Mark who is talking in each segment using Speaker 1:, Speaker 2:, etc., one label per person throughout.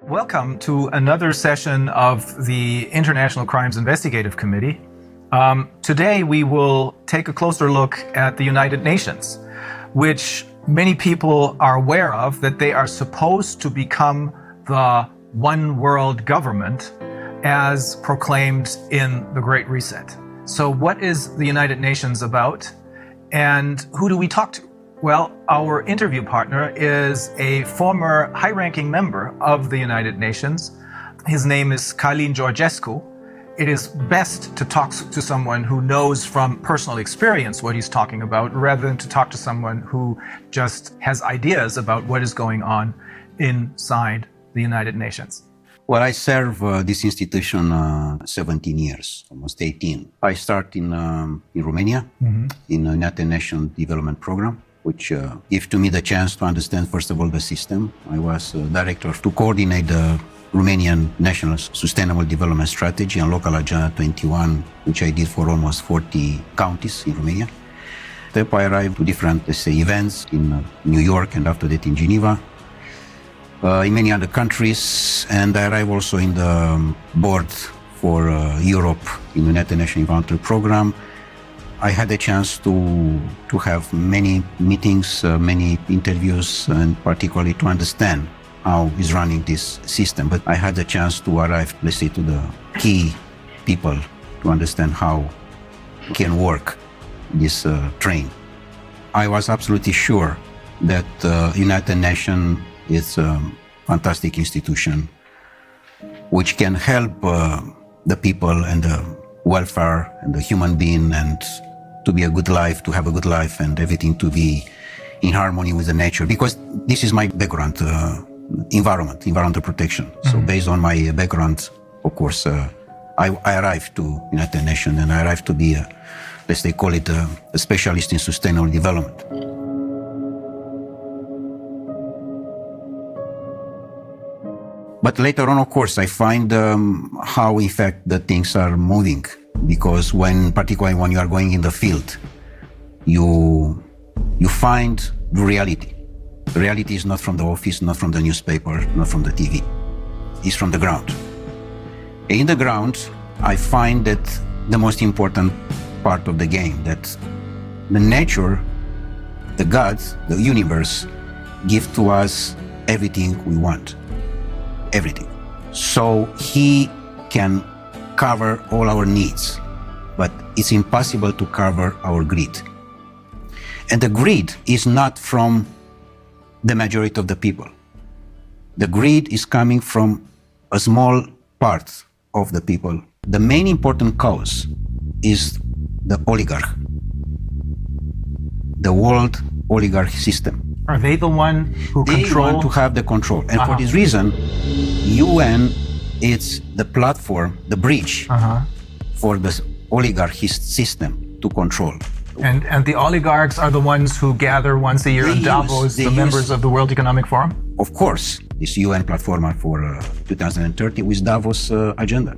Speaker 1: Welcome to another session of the International Crimes Investigative Committee. Today we will take a closer look at the United Nations, which many people are aware of, that they are supposed to become the one world government as proclaimed in the Great Reset. So what is the United Nations about, and who do we talk to? Well, our interview partner is a former high-ranking member of the United Nations. His name is Călin Georgescu. It is best to talk to someone who knows from personal experience what he's talking about, rather than to talk to someone who just has ideas about what is going on inside the United Nations.
Speaker 2: Well, I serve this institution 17 years, almost 18. I start in Romania, in the United Nations Development Program, which gave to me the chance to understand, first of all, the system. I was director to coordinate the Romanian National Sustainable Development Strategy and Local Agenda 21, which I did for almost 40 counties in Romania. Then I arrived to different, let's say, events in New York and after that in Geneva, in many other countries, and I arrived also in the board for Europe in the United Nations Environmental Program. I had a chance to have many meetings, many interviews, and particularly to understand how is running this system. But I had a chance to arrive, let's say, to the key people to understand how can work this train. I was absolutely sure that United Nations is a fantastic institution which can help the people and the welfare and the human being, and to be a good life, to have a good life, and everything to be in harmony with the nature. Because this is my background, environmental protection. So based on my background, of course, I arrived to United Nations, and I arrived to be, let's say, call it a specialist in sustainable development. But later on, of course, I find how, in fact, the things are moving. Because particularly when you are going in the field, you find the reality. The reality is not from the office, not from the newspaper, not from the TV. It's from the ground. In the ground, I find that the most important part of the game, that the nature, the gods, the universe, give to us everything we want. Everything. So he can cover all our needs, but it's impossible to cover our greed. And the greed is not from the majority of the people. The greed is coming from a small part of the people. The main important cause is the oligarch, the world oligarch system.
Speaker 1: Are they the one who
Speaker 2: They
Speaker 1: control?
Speaker 2: want to have the control. And for this reason, UN is the platform, the bridge for the oligarchy system to control.
Speaker 1: And the oligarchs are the ones who gather once a year in Davos, the members of the World Economic Forum?
Speaker 2: Of course, this UN platform for 2030 with Davos agenda.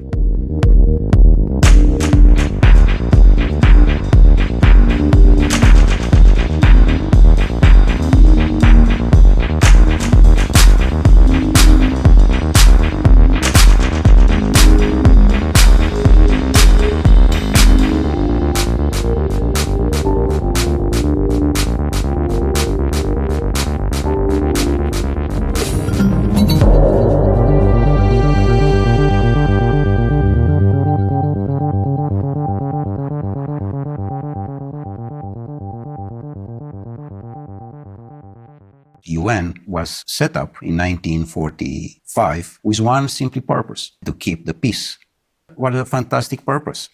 Speaker 2: UN was set up in 1945 with one simple purpose: to keep the peace. What a fantastic purpose.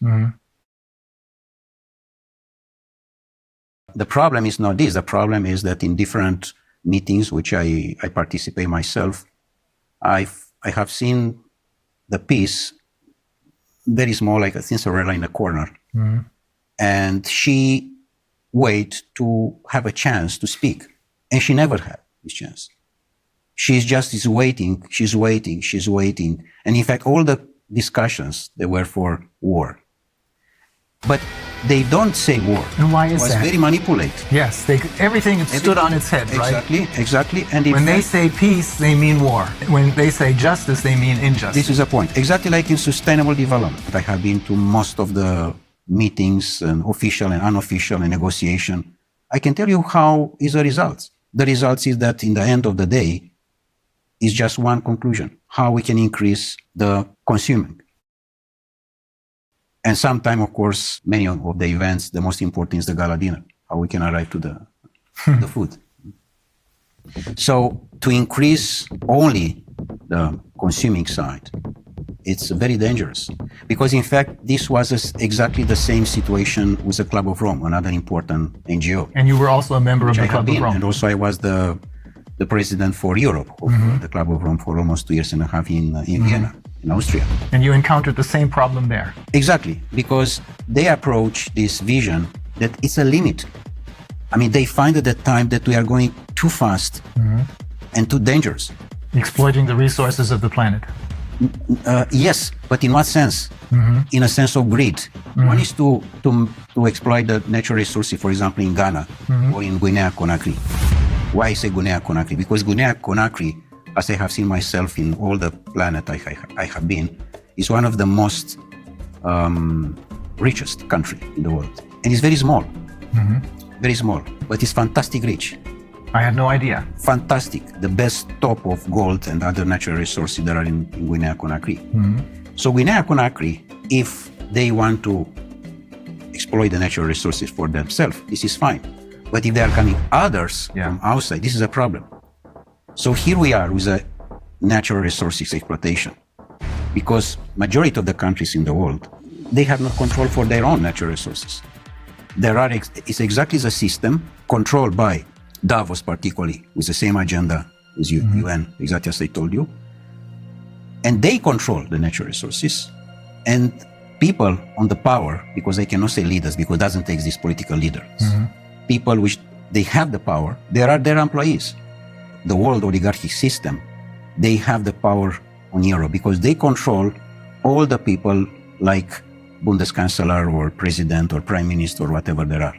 Speaker 2: The problem is not this. The problem is that in different meetings, which I participate myself, I have seen the peace very small, like a Cinderella in a corner. And she wait to have a chance to speak. And she never had this chance. She's waiting. And in fact, all the discussions, they were for war. but they don't say war.
Speaker 1: And why
Speaker 2: It
Speaker 1: is
Speaker 2: was
Speaker 1: that?
Speaker 2: very manipulated.
Speaker 1: Yes, everything stood on its head, right?
Speaker 2: Exactly. And
Speaker 1: When they say peace, they mean war. When they say justice, they mean injustice.
Speaker 2: this is a point. Exactly like in sustainable development. I have been to most of the meetings, and official and unofficial, and negotiation. I can tell you how is the results. The results is that in the end of the day, is just one conclusion: how we can increase the consuming. And sometime, of course, many of the events, the most important is the gala dinner, how we can arrive to the food. So to increase only the consuming side, it's very dangerous. Because in fact, this was exactly the same situation with the Club of Rome, another important NGO.
Speaker 1: And you were also a member of the Club of Rome.
Speaker 2: And also I was the president for Europe of the Club of Rome for almost 2.5 years in Vienna, in Austria.
Speaker 1: And you encountered the same problem there.
Speaker 2: Exactly, because they approach this vision that it's a limit. I mean, they find at that time that we are going too fast and too dangerous.
Speaker 1: Exploiting the resources of the planet.
Speaker 2: Yes, but in what sense? In a sense of greed. One is to exploit the natural resources, for example, in Ghana or in Guinea-Conakry. Why I say Guinea-Conakry? Because Guinea-Conakry, as I have seen myself in all the planet I have been, is one of the most richest country in the world. And it's very small. Very small, but it's fantastic rich.
Speaker 1: I had no idea.
Speaker 2: Fantastic. The best top of gold and other natural resources that are in Guinea-Conakry. So Guinea-Conakry, if they want to exploit the natural resources for themselves, this is fine. But if there are coming others from outside, this is a problem. So here we are with a natural resources exploitation. Because majority of the countries in the world, they have no control for their own natural resources. It's exactly the system controlled by Davos, particularly, with the same agenda as UN, exactly as I told you. And they control the natural resources. And people on the power, because I cannot say leaders, because it doesn't exist political leaders. People which they have the power, they are their employees. The world oligarchic system, they have the power on Europe because they control all the people like Bundeskanzler or president or prime minister or whatever there are.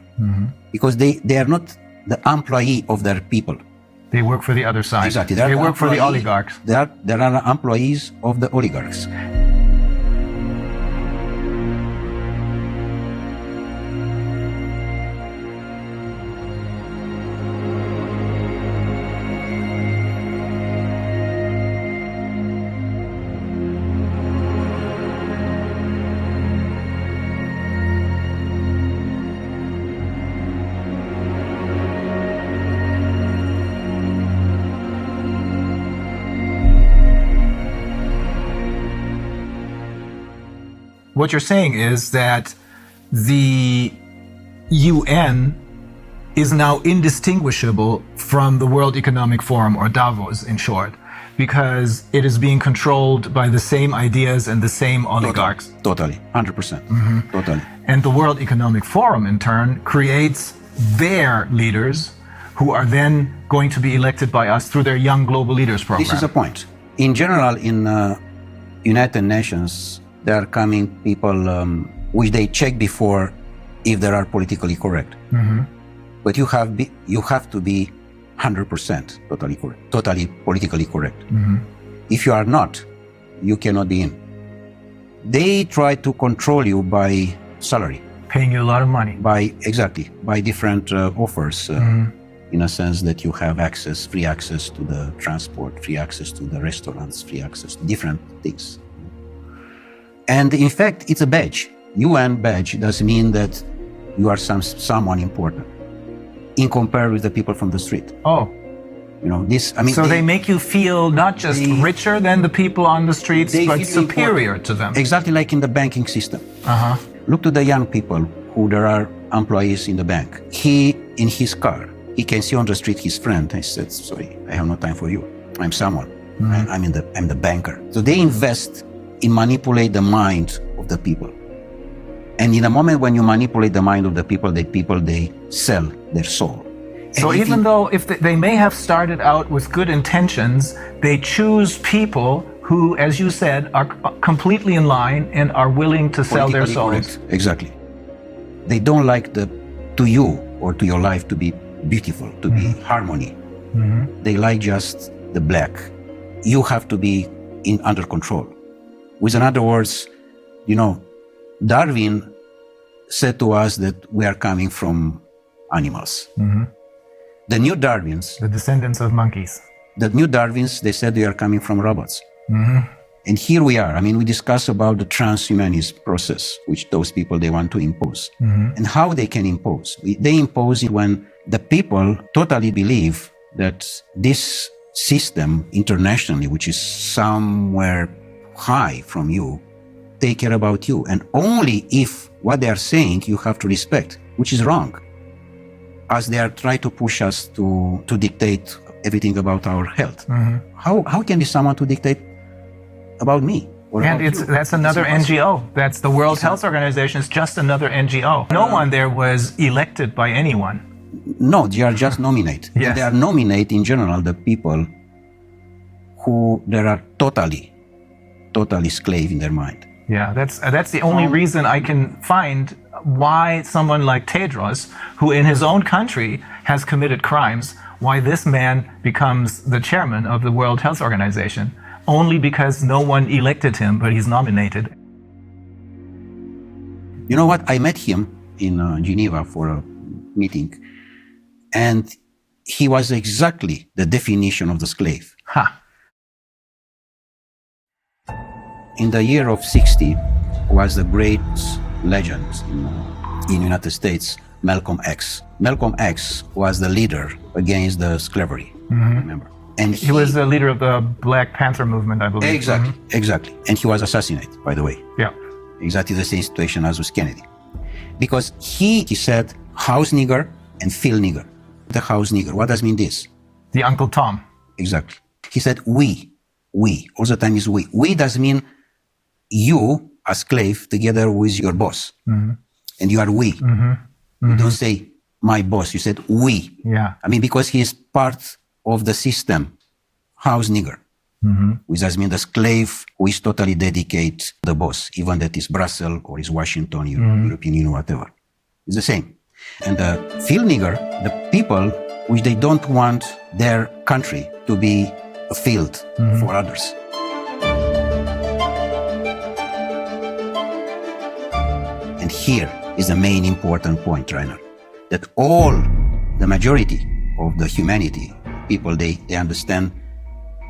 Speaker 2: Because they are not the employee of their people.
Speaker 1: They work for the other side.
Speaker 2: Exactly.
Speaker 1: They work for the oligarchs.
Speaker 2: They are employees of the oligarchs.
Speaker 1: What you're saying is that the UN is now indistinguishable from the World Economic Forum, or Davos in short, because it is being controlled by the same ideas and the same oligarchs.
Speaker 2: Totally, 100%. Totally.
Speaker 1: And the World Economic Forum, in turn, creates their leaders who are then going to be elected by us through their Young Global Leaders program.
Speaker 2: This is a point. In general, in United Nations, there are coming people which they check before if they are politically correct. But you have to be 100% totally correct, totally politically correct. If you are not, you cannot be in. They try to control you by salary.
Speaker 1: Paying you a lot of money.
Speaker 2: By different offers, in a sense that you have free access to the transport, free access to the restaurants, free access to different things. And in fact, it's a badge. UN badge does mean that you are someone important in comparison with the people from the street.
Speaker 1: Oh.
Speaker 2: You know, this, I mean.
Speaker 1: So they make you feel not just richer than the people on the streets, but superior to them.
Speaker 2: Exactly like in the banking system. Look to the young people who there are employees in the bank. He, in his car, he can see on the street his friend. I said, sorry, I have no time for you. I'm someone. I'm the banker. So they invest in manipulate the mind of the people. And in the moment when you manipulate the mind of the people, they sell their soul.
Speaker 1: So even though if they may have started out with good intentions, they choose people who, as you said, are completely in line and are willing to sell their souls.
Speaker 2: Correct. Exactly. They don't like to you or to your life to be beautiful, to be harmony. They like just the black. You have to be under control. With other words, Darwin said to us that we are coming from animals. The new Darwins,
Speaker 1: The descendants of monkeys.
Speaker 2: they said we are coming from robots. And here we are. We discuss about the transhumanist process, which those people, they want to impose. And how they can impose. They impose it when the people totally believe that this system internationally, which is somewhere high from you, take care about you. And only if what they are saying you have to respect, which is wrong, as they are trying to push us to dictate everything about our health. How can be someone to dictate about me?
Speaker 1: And that's another NGO. That's the World Health Organization. It's just another NGO. No one there was elected by anyone.
Speaker 2: No, they are just nominate.
Speaker 1: Yes.
Speaker 2: They are nominate in general the people who they are totally slave in their mind.
Speaker 1: Yeah, that's the only reason I can find why someone like Tedros, who in his own country has committed crimes, why this man becomes the chairman of the World Health Organization. Only because no one elected him, but he's nominated.
Speaker 2: You know what? I met him in Geneva for a meeting, and he was exactly the definition of the slave. In the year of 60 was the great legend in United States, Malcolm X. Malcolm X was the leader against the slavery, remember? And
Speaker 1: he was the leader of the Black Panther movement, I believe.
Speaker 2: Exactly. And he was assassinated, by the way.
Speaker 1: Yeah.
Speaker 2: Exactly the same situation as with Kennedy. Because he said house nigger and field nigger. The house nigger, what does mean this?
Speaker 1: The Uncle Tom.
Speaker 2: Exactly. He said we. All the time is we. We does mean you, a slave, together with your boss. And you are we. You don't say my boss, you said we.
Speaker 1: Yeah.
Speaker 2: Because he is part of the system, house nigger, which does mean the slave who is totally dedicated the boss, even that is Brussels or is Washington, European Union, whatever. It's the same. And the field nigger, the people which they don't want their country to be a field for others. And here is the main important point, Rainer, that all the majority of the humanity, people, they understand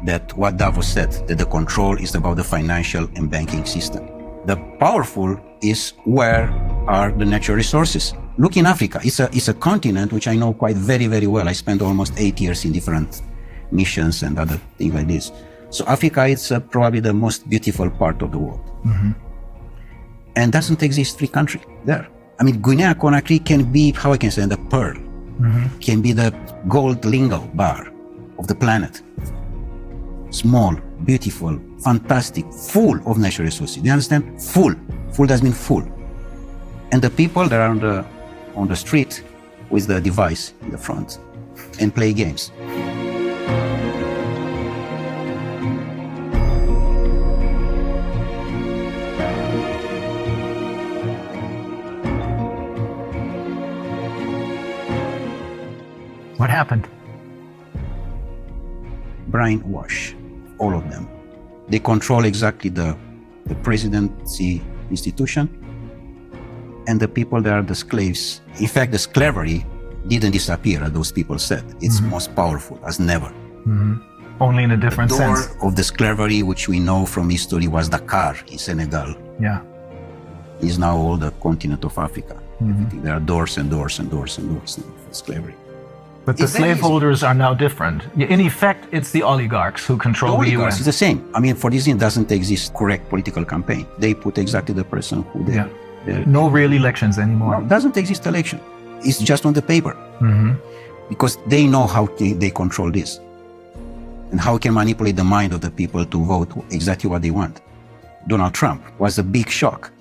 Speaker 2: that what Davos said, that the control is about the financial and banking system. The powerful is where are the natural resources. Look in Africa, it's a continent which I know quite very, very well. I spent almost 8 years in different missions and other things like this. So Africa is probably the most beautiful part of the world. And doesn't exist free country there. Guinea-Conakry can be, how I can say, the pearl. Can be the gold lingo bar of the planet. Small, beautiful, fantastic, full of natural resources. Do you understand? Full. Full does mean full. And the people that are on the street with the device in the front and play games.
Speaker 1: What happened?
Speaker 2: Brainwash, all of them. They control exactly the presidency institution and the people that are the slaves. In fact, the slavery didn't disappear, as those people said. It's most powerful as never.
Speaker 1: Only in a different sense.
Speaker 2: The door of the slavery, which we know from history, was Dakar in Senegal.
Speaker 1: Yeah.
Speaker 2: Is now all the continent of Africa. There are doors and doors and doors and doors for slavery.
Speaker 1: But the slaveholders are now different. In effect, it's the oligarchs who control the UN.
Speaker 2: It's the same. For this, it doesn't exist correct political campaign. They put exactly the person who they...
Speaker 1: No real elections anymore.
Speaker 2: No, doesn't exist election. It's just on the paper. Because they know how they control this. And how can manipulate the mind of the people to vote exactly what they want. Donald Trump was a big shock.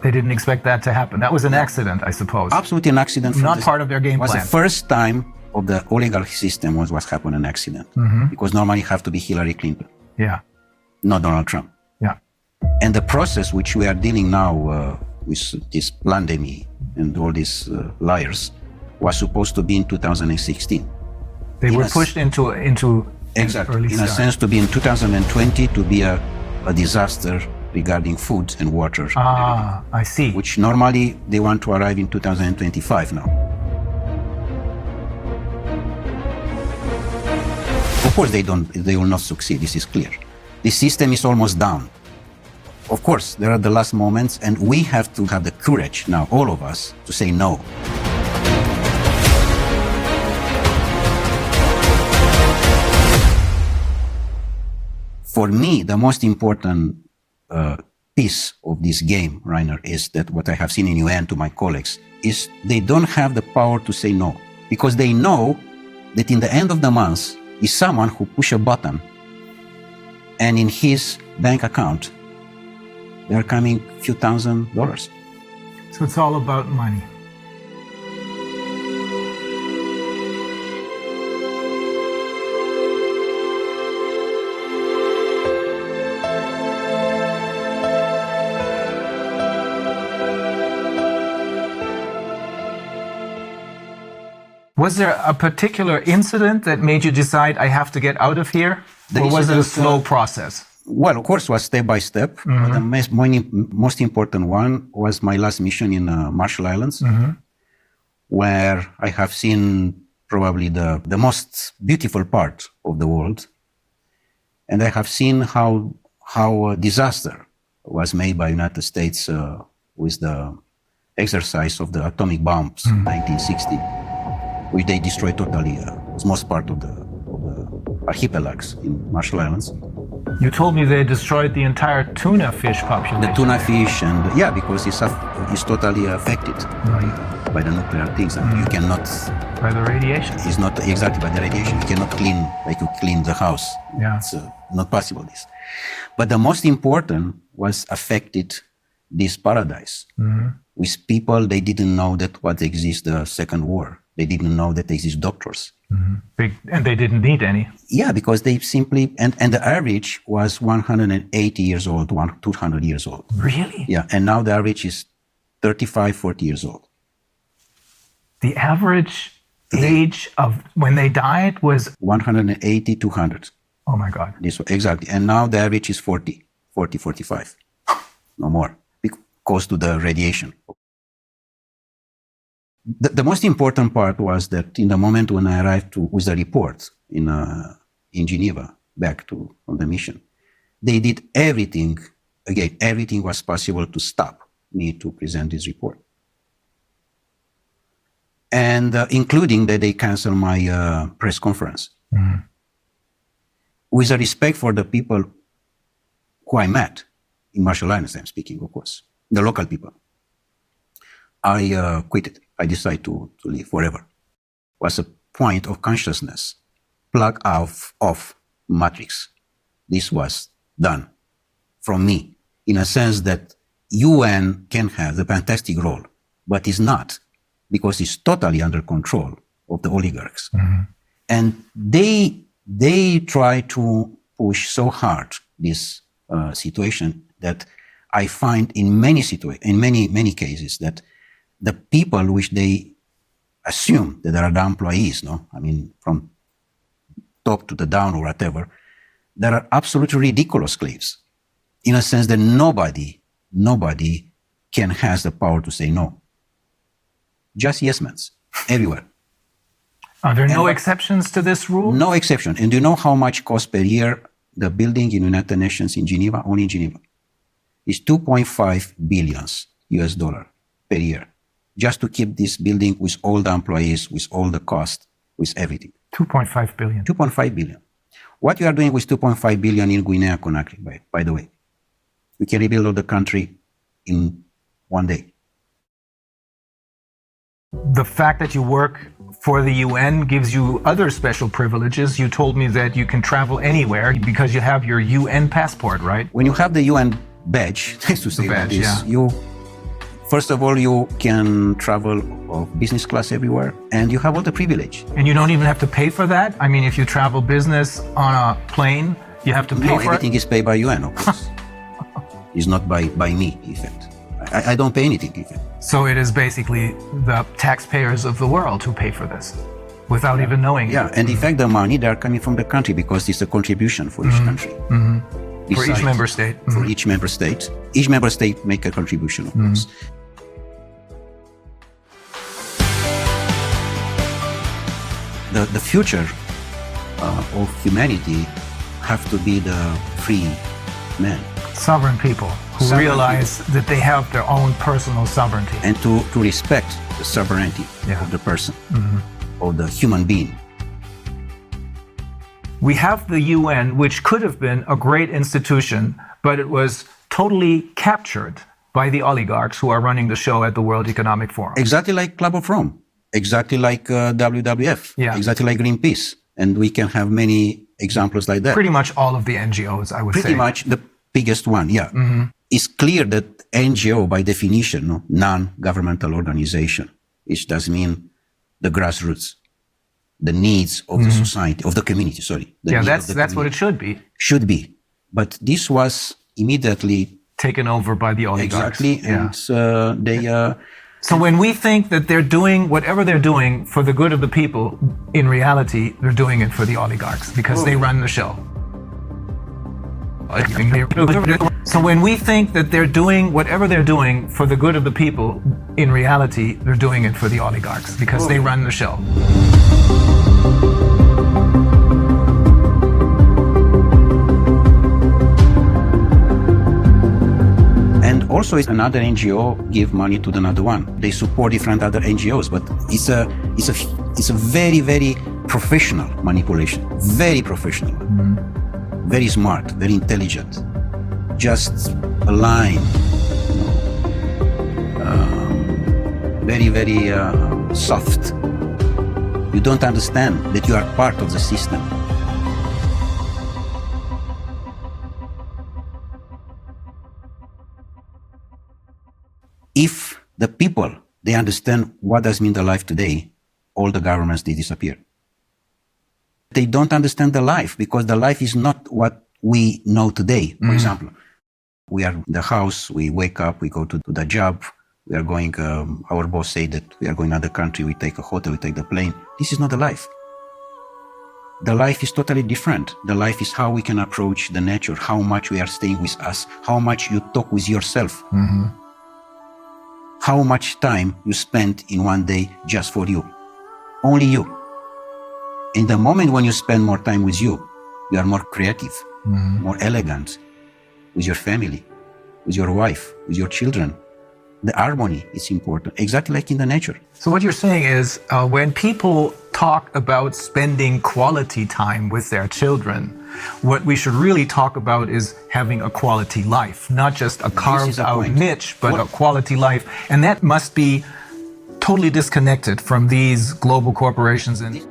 Speaker 1: They didn't expect that to happen. That was an accident, I suppose.
Speaker 2: Absolutely an accident.
Speaker 1: Not part of their game plan.
Speaker 2: It was the first time of the oligarchy system was happened an accident. Because normally you have to be Hillary Clinton.
Speaker 1: Yeah.
Speaker 2: Not Donald Trump.
Speaker 1: Yeah.
Speaker 2: And the process which we are dealing now with this pandemic and all these liars was supposed to be in 2016.
Speaker 1: They were pushed into
Speaker 2: exactly
Speaker 1: early
Speaker 2: in
Speaker 1: start.
Speaker 2: a sense to be in 2020 to be a disaster regarding food and water,
Speaker 1: I see.
Speaker 2: which normally they want to arrive in 2025 now. Of course, they will not succeed. This is clear. The system is almost down. Of course, there are the last moments, and we have to have the courage now, all of us, to say no. For me, the most important piece of this game, Rainer, is that what I have seen in UN to my colleagues is they don't have the power to say no, because they know that in the end of the month is someone who push a button and in his bank account there are coming few $1,000s.
Speaker 1: So it's all about money. Was there a particular incident that made you decide I have to get out of here? Or was it a slow process?
Speaker 2: Well, of course, it was step by step. But the most important one was my last mission in Marshall Islands, where I have seen probably the most beautiful part of the world. And I have seen how a disaster was made by United States with the exercise of the atomic bombs in 1960, which they destroyed totally most part of the archipelagos in Marshall Islands.
Speaker 1: You told me they destroyed the entire tuna fish population.
Speaker 2: The tuna fish, and yeah, because it's totally affected by the nuclear things, and you cannot.
Speaker 1: By the radiation.
Speaker 2: It's not exactly by the radiation. You cannot clean like you clean the house.
Speaker 1: Yeah.
Speaker 2: It's not possible. This, but the most important was affected this paradise with people they didn't know that what exists the Second War. They didn't know that there exist doctors.
Speaker 1: And they didn't need any.
Speaker 2: Yeah, because they simply, and the average was 180 years old, 200 years old.
Speaker 1: Really?
Speaker 2: Yeah, and now the average is 35, 40 years old.
Speaker 1: The average age of when they died was
Speaker 2: 180, 200.
Speaker 1: Oh my God.
Speaker 2: This exactly. And now the average is 40, 45. No more, because to the radiation. The most important part was that in the moment when I arrived with the report in Geneva, back on the mission, they did everything, again, everything was possible to stop me to present this report. And including that they canceled my press conference. With a respect for the people who I met, in Marshall Islands I'm speaking, of course, the local people, I quit it. I decided to leave forever. It was a point of consciousness, plug off matrix. This was done from me, in a sense that UN can have the fantastic role, but is not, because it's totally under control of the oligarchs. And they try to push so hard this situation that I find in many cases that the people which they assume that are the employees, I mean, from top to the down or whatever, there are absolutely ridiculous claims, in a sense that nobody can has the power to say no. Just yes men, everywhere.
Speaker 1: Are there no exceptions to this rule?
Speaker 2: No exception. And do you know how much costs per year the building in United Nations in Geneva, only in Geneva? It's $2.5 billion US per year, just to keep this building with all the employees, with all the cost, with everything.
Speaker 1: 2.5 billion.
Speaker 2: 2.5 billion. What you are doing with 2.5 billion in Guinea-Conakry, by the way, we can rebuild all the country in one day.
Speaker 1: The fact that you work for the UN gives you other special privileges. You told me that you can travel anywhere because you have your UN passport, right?
Speaker 2: When you have the UN badge, nice to say
Speaker 1: badge,
Speaker 2: this,
Speaker 1: yeah.
Speaker 2: First of all, you can travel of business class everywhere, and you have all the privilege.
Speaker 1: And you don't even have to pay for that? I mean, if you travel business on a plane, you have to pay for it?
Speaker 2: No, everything is paid by UN, of course. It's not by me, in fact. I don't pay anything even.
Speaker 1: So it is basically the taxpayers of the world who pay for this without even knowing
Speaker 2: Yeah,
Speaker 1: it.
Speaker 2: and in fact, the money, they are coming from the country because it's a contribution for each country.
Speaker 1: For each member state.
Speaker 2: For each member state. Each member state make a contribution, of course. The future of humanity have to be the free men.
Speaker 1: Sovereign people who
Speaker 2: Sovereign
Speaker 1: realize that they have their own personal sovereignty.
Speaker 2: And to respect the sovereignty of the person, of the human being.
Speaker 1: We have the UN, which could have been a great institution, but it was totally captured by the oligarchs who are running the show at the World Economic Forum.
Speaker 2: Exactly like Club of Rome, exactly like WWF, exactly like Greenpeace. And we can have many examples like that.
Speaker 1: Pretty much all of the NGOs, I would say.
Speaker 2: Pretty much the biggest one, yeah. It's clear that NGO, by definition, non-governmental organization, which does mean the grassroots, the needs of the society, of the community, sorry.
Speaker 1: Yeah, that's what it should be.
Speaker 2: Should be. But this was immediately
Speaker 1: taken over by the oligarchs.
Speaker 2: Exactly, and they...
Speaker 1: So when we think that they're doing whatever they're doing for the good of the people, in reality, they're doing it for the oligarchs because they run the show. So when we think that they're doing whatever they're doing for the good of the people, in reality, they're doing it for the oligarchs because they run the show.
Speaker 2: And also, another NGO give money to another one. They support different other NGOs, but it's a very, very professional manipulation. Very professional, very smart, very intelligent. Just a line, very, very soft. You don't understand that you are part of the system. If the people, they understand what does mean the life today, all the governments, they disappear. They don't understand the life because the life is not what we know today. For example, we are in the house, we wake up, we go to the job, we are going, our boss say that we are going to another country, we take a hotel, we take the plane. This is not the life. The life is totally different. The life is how we can approach the nature, how much we are staying with us, how much you talk with yourself. How much time you spend in one day just for you. Only you. In the moment when you spend more time with you, you are more creative, more elegant, with your family, with your wife, with your children. The harmony is important, exactly like in the nature.
Speaker 1: So what you're saying is when people talk about spending quality time with their children, what we should really talk about is having a quality life, not just a carved out niche, but a quality life. And that must be totally disconnected from these global corporations. And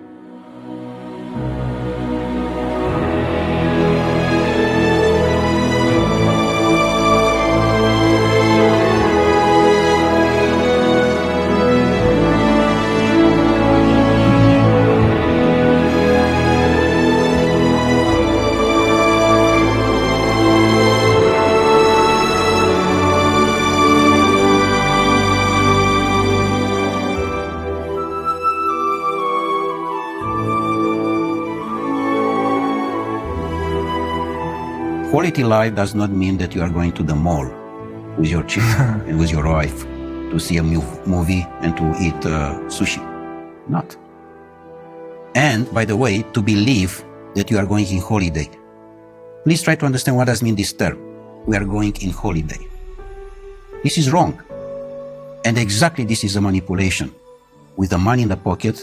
Speaker 2: quality life does not mean that you are going to the mall with your children and with your wife to see a movie and to eat sushi. Not. And, by the way, to believe that you are going in holiday. Please try to understand what does mean this term. We are going in holiday. This is wrong. And exactly this is a manipulation. With the money in the pocket,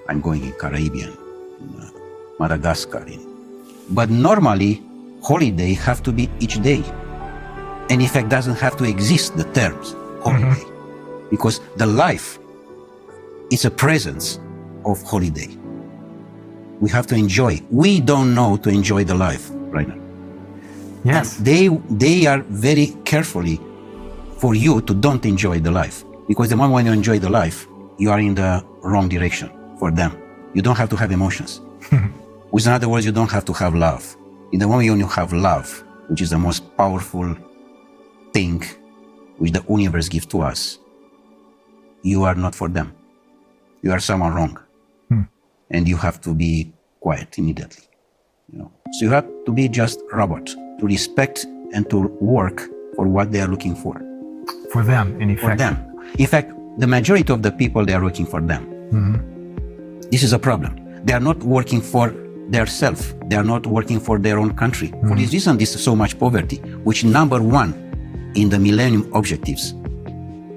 Speaker 2: I'm going in Caribbean, in Madagascar. But normally, holiday have to be each day. And in fact, doesn't have to exist, the terms holiday. Because the life is a presence of holiday. We have to enjoy. We don't know to enjoy the life right now.
Speaker 1: yes,
Speaker 2: They are very carefully for you to don't enjoy the life. Because the moment when you enjoy the life, you are in the wrong direction for them. You don't have to have emotions. With other words, you don't have to have love. In the moment when you have love, which is the most powerful thing which the universe gives to us, you are not for them. You are someone wrong. And you have to be quiet immediately. So you have to be just robot, to respect and to work for what they are looking for.
Speaker 1: For them, in effect.
Speaker 2: For them. In fact, the majority of the people, they are working for them. This is a problem. They are not working for their self. They are not working for their own country. For this reason, this is so much poverty, which number one in the Millennium Objectives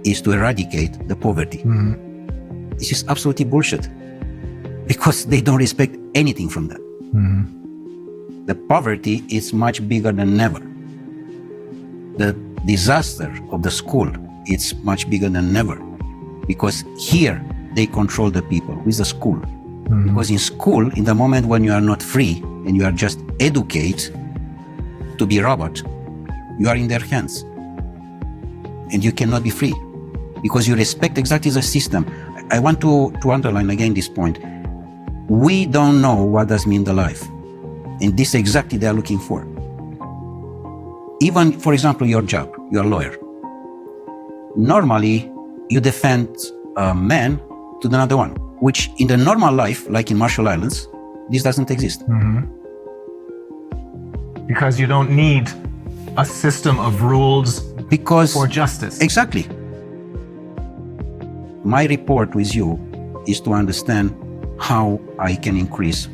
Speaker 2: is to eradicate the poverty. This is absolutely bullshit, because they don't respect anything from that. The poverty is much bigger than ever. The disaster of the school, it's much bigger than ever, because here they control the people with the school. Because in school, in the moment when you are not free and you are just educated to be robot, you are in their hands and you cannot be free because you respect exactly the system. I want to underline again this point. We don't know what does mean the life, and this exactly they are looking for. Even, for example, your job, you're a lawyer. Normally, you defend a man to another one, which in the normal life, like in Marshall Islands, this doesn't exist.
Speaker 1: Because you don't need a system of rules for justice.
Speaker 2: Exactly. My report with you is to understand how I can increase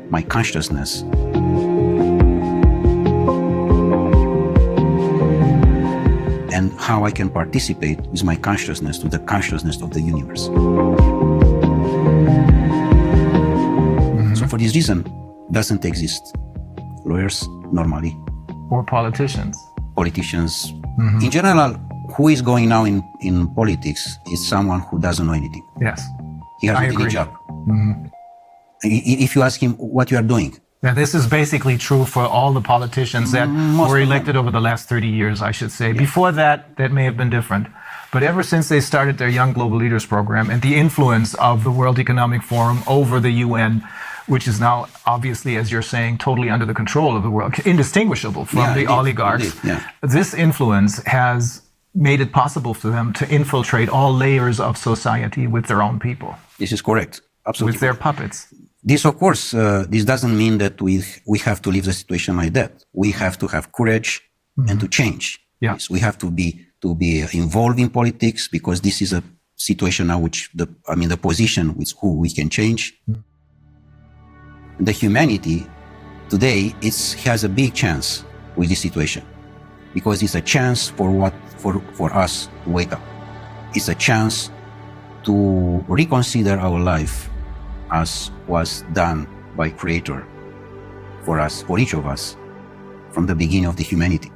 Speaker 2: my consciousness. And how I can participate with my consciousness to the consciousness of the universe. So for this reason, doesn't exist lawyers normally.
Speaker 1: Or politicians.
Speaker 2: Politicians. In general, who is going now in politics is someone who doesn't know anything.
Speaker 1: Yes.
Speaker 2: He has a job. If you ask him what you are doing.
Speaker 1: Yeah, this is basically true for all the politicians that were elected over the last 30 years, I should say. Yeah. Before that, that may have been different. But ever since they started their Young Global Leaders program and the influence of the World Economic Forum over the UN, which is now obviously, as you're saying, totally under the control of the world, indistinguishable from the oligarchs. This influence has made it possible for them to infiltrate all layers of society with their own people.
Speaker 2: This is correct. Absolutely.
Speaker 1: With their puppets.
Speaker 2: This, of course, this doesn't mean that we have to leave the situation like that. We have to have courage and to change.
Speaker 1: Yeah.
Speaker 2: Yes, we have to be involved in politics, because this is a situation now which the position with who we can change. The humanity today has a big chance with this situation, because it's a chance for us to wake up. It's a chance to reconsider our life as was done by Creator for us, for each of us, from the beginning of the humanity.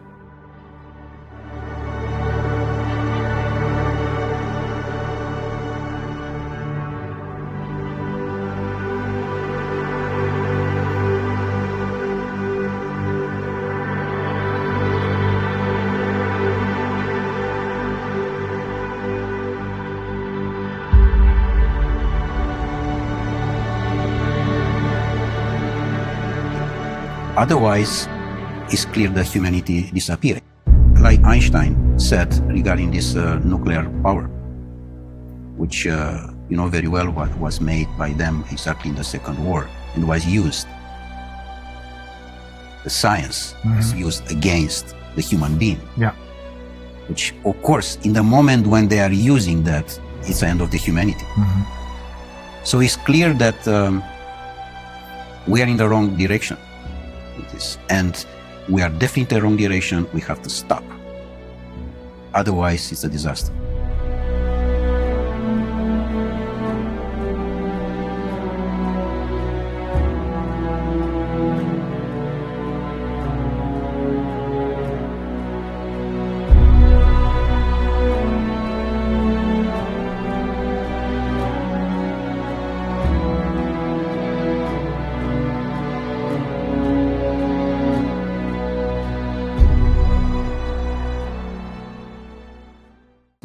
Speaker 2: Otherwise, it's clear that humanity disappears. Like Einstein said regarding this nuclear power, which you know very well what was made by them exactly in the Second War and was used. The science is used against the human being.
Speaker 1: Yeah.
Speaker 2: Which, of course, in the moment when they are using that, it's the end of the humanity. So it's clear that we are in the wrong direction. And we are definitely in the wrong direction. We have to stop. Otherwise, it's a disaster.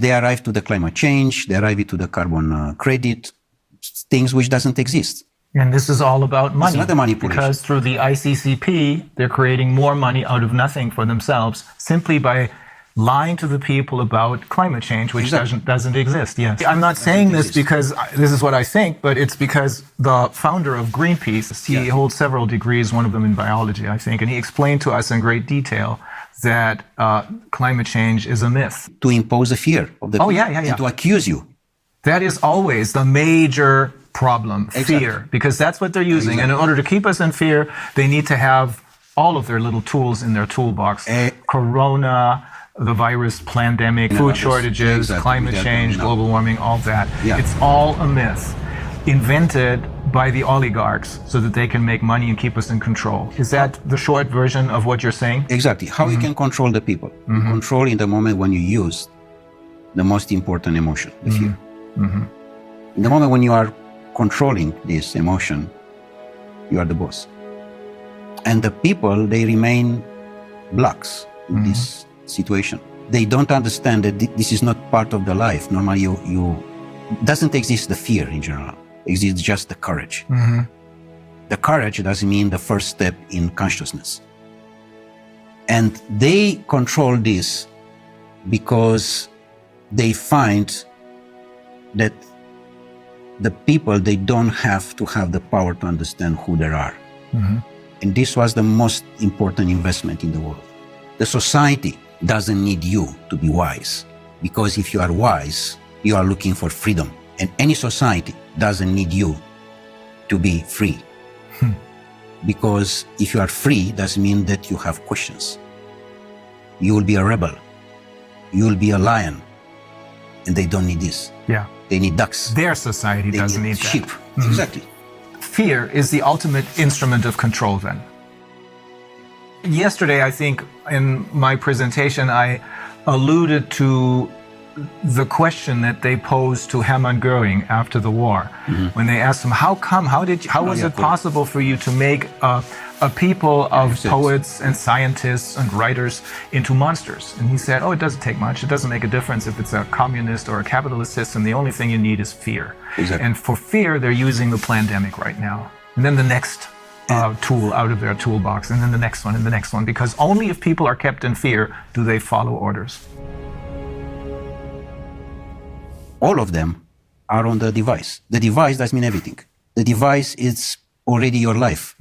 Speaker 2: They arrive to the climate change, they arrive to the carbon credit, things which doesn't exist.
Speaker 1: And this is all about money.
Speaker 2: It's not a manipulation.
Speaker 1: Because through the ICCP, they're creating more money out of nothing for themselves simply by lying to the people about climate change, which doesn't exist. Yes. I'm not saying this because this is what I think, but it's because the founder of Greenpeace, he holds several degrees, one of them in biology, I think, and he explained to us in great detail that climate change is a myth.
Speaker 2: To impose a fear of the people and to accuse you.
Speaker 1: That is always the major problem, fear, because that's what they're using. And in order to keep us in fear, they need to have all of their little tools in their toolbox. Corona, the virus, pandemic, food shortages, climate change, global warming, all that. It's all a myth invented by the oligarchs so that they can make money and keep us in control. Is that the short version of what you're saying?
Speaker 2: Exactly. How you can control the people. Control in the moment when you use the most important emotion, the fear. In the moment when you are controlling this emotion, you are the boss. And the people, they remain blocks in this situation. They don't understand that this is not part of the life. Normally, doesn't exist the fear in general. Exists just the courage. The courage doesn't mean the first step in consciousness. And they control this because they find that the people, they don't have to have the power to understand who they are. And this was the most important investment in the world. The society doesn't need you to be wise, because if you are wise, you are looking for freedom. And any society doesn't need you to be free. Because if you are free, doesn't mean that you have questions. You will be a rebel. You will be a lion. And they don't need this. They need ducks.
Speaker 1: Their society doesn't need
Speaker 2: sheep.
Speaker 1: That.
Speaker 2: Exactly.
Speaker 1: Fear is the ultimate instrument of control then. Yesterday, I think, in my presentation, I alluded to the question that they posed to Hermann Göring after the war, when they asked him, how was it possible for you to make a people of poets and scientists and writers into monsters? And he said, it doesn't take much. It doesn't make a difference if it's a communist or a capitalist system. The only thing you need is fear. And for fear, they're using the pandemic right now. And then the next tool out of their toolbox, and then the next one, and the next one, because only if people are kept in fear do they follow orders.
Speaker 2: All of them are on the device. The device doesn't mean everything. The device is already your life.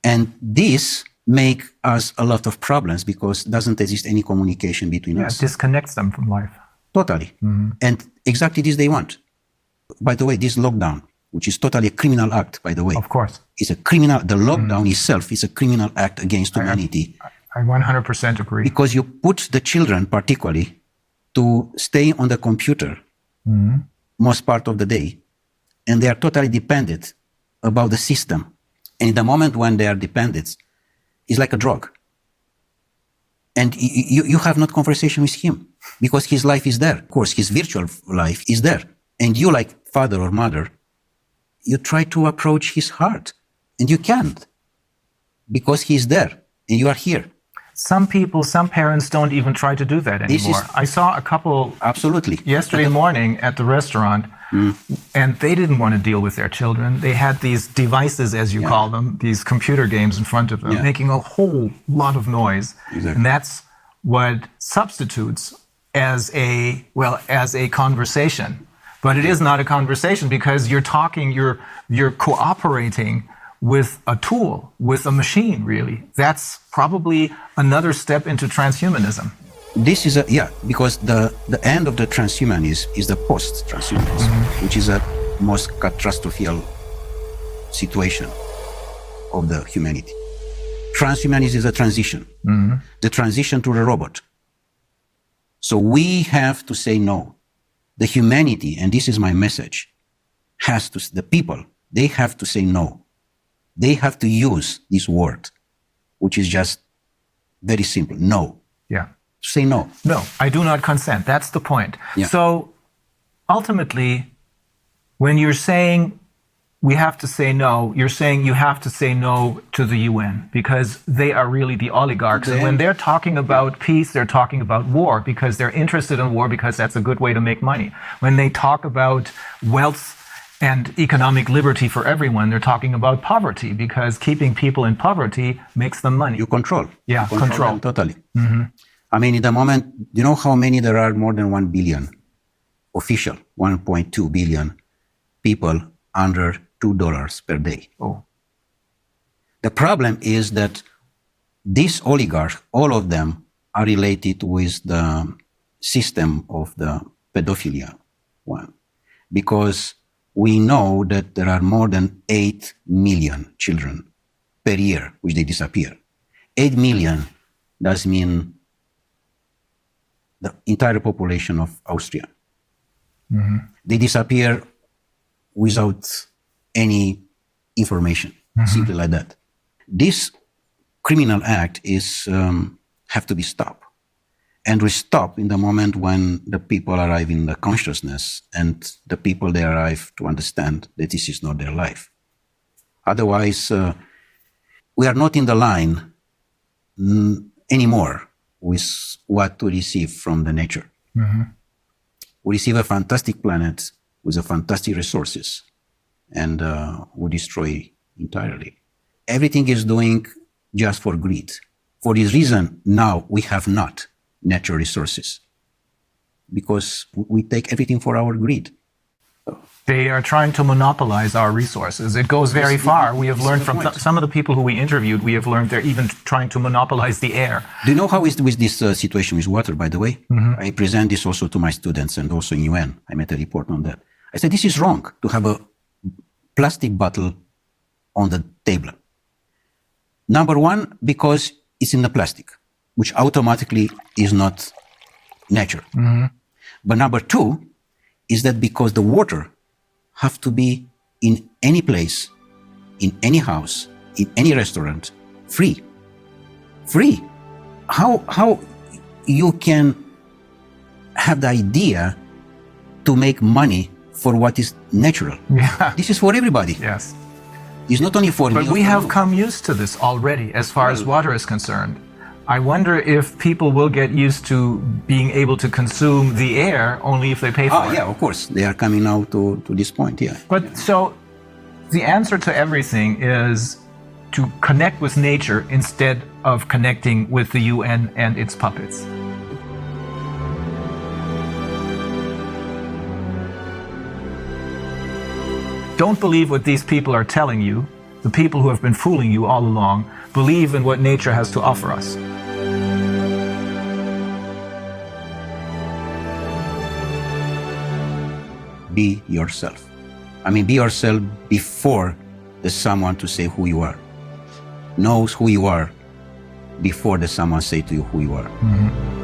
Speaker 2: And this make us a lot of problems because doesn't exist any communication between us.
Speaker 1: It disconnects them from life.
Speaker 2: Totally. And exactly this they want. By the way, this lockdown, which is totally a criminal act, by the way.
Speaker 1: Of course.
Speaker 2: Is a criminal, the lockdown itself is a criminal act against humanity.
Speaker 1: I 100% agree.
Speaker 2: Because you put the children particularly to stay on the computer most part of the day, and they are totally dependent about the system. And in the moment when they are dependent, it's like a drug. And you have not conversation with him because his life is there. Of course, his virtual life is there. And you, like father or mother, you try to approach his heart, and you can't because he's there and you are here.
Speaker 1: Some parents don't even try to do that anymore. I saw a couple yesterday morning at the restaurant, and they didn't want to deal with their children. They had these devices, as you call them, these computer games in front of them, making a whole lot of noise. And that's what substitutes as a conversation. But it is not a conversation because you're talking, you're cooperating with a tool, with a machine, really. That's probably another step into transhumanism.
Speaker 2: This is because the end of the transhumanism is the post-transhumanism, which is a most catastrophic situation of the humanity. Transhumanism is a transition, the transition to the robot. So we have to say no. The humanity, and this is my message, the people, they have to say no. They have to use this word, which is just very simple. No. Say no.
Speaker 1: No, I do not consent. That's the point. So ultimately, when you're saying we have to say no, you're saying you have to say no to the UN because they are really the oligarchs. And when they're talking about peace, they're talking about war because they're interested in war because that's a good way to make money. When they talk about wealth and economic liberty for everyone, they're talking about poverty because keeping people in poverty makes them money.
Speaker 2: You control.
Speaker 1: Control.
Speaker 2: Them totally. I mean, in the moment, do you know how many there are? More than 1 billion official, 1.2 billion people under $2 per day.
Speaker 1: Oh.
Speaker 2: The problem is that these oligarchs, all of them are related with the system of the pedophilia one, because we know that there are more than 8 million children per year which they disappear. 8 million does mean the entire population of Austria. Mm-hmm. They disappear without any information, simply like that. This criminal act is have to be stopped, and we stop in the moment when the people arrive in the consciousness and the people they arrive to understand that this is not their life. Otherwise, we are not in the line anymore with what to receive from the nature. Mm-hmm. We receive a fantastic planet with a fantastic resources, and we destroy entirely. Everything is doing just for greed. For this reason, now we have not natural resources, because we take everything for our greed.
Speaker 1: They are trying to monopolize our resources. It goes very far. We have learned from some of the people who we interviewed, we have learned they're even trying to monopolize the air.
Speaker 2: Do you know how is with this situation with water, by the way? Mm-hmm. I present this also to my students and also in UN. I made a report on that. I said, this is wrong to have a plastic bottle on the table. Number one, because it's in the plastic, which automatically is not nature. Mm-hmm. But number two is that because the water have to be in any place, in any house, in any restaurant, free. Free. How you can have the idea to make money for what is natural?
Speaker 1: Yeah.
Speaker 2: This is for everybody.
Speaker 1: Yes.
Speaker 2: It's not only for me.
Speaker 1: But we have come used to this already as far as water is concerned. I wonder if people will get used to being able to consume the air only if they pay for it.
Speaker 2: Yeah, of course. They are coming now to this point, yeah.
Speaker 1: But so the answer to everything is to connect with nature instead of connecting with the UN and its puppets. Don't believe what these people are telling you. The people who have been fooling you all along. Believe in what nature has to offer us.
Speaker 2: Be yourself. I mean, be yourself before there's someone to say who you are. Knows who you are before there's someone say to you who you are. Mm-hmm.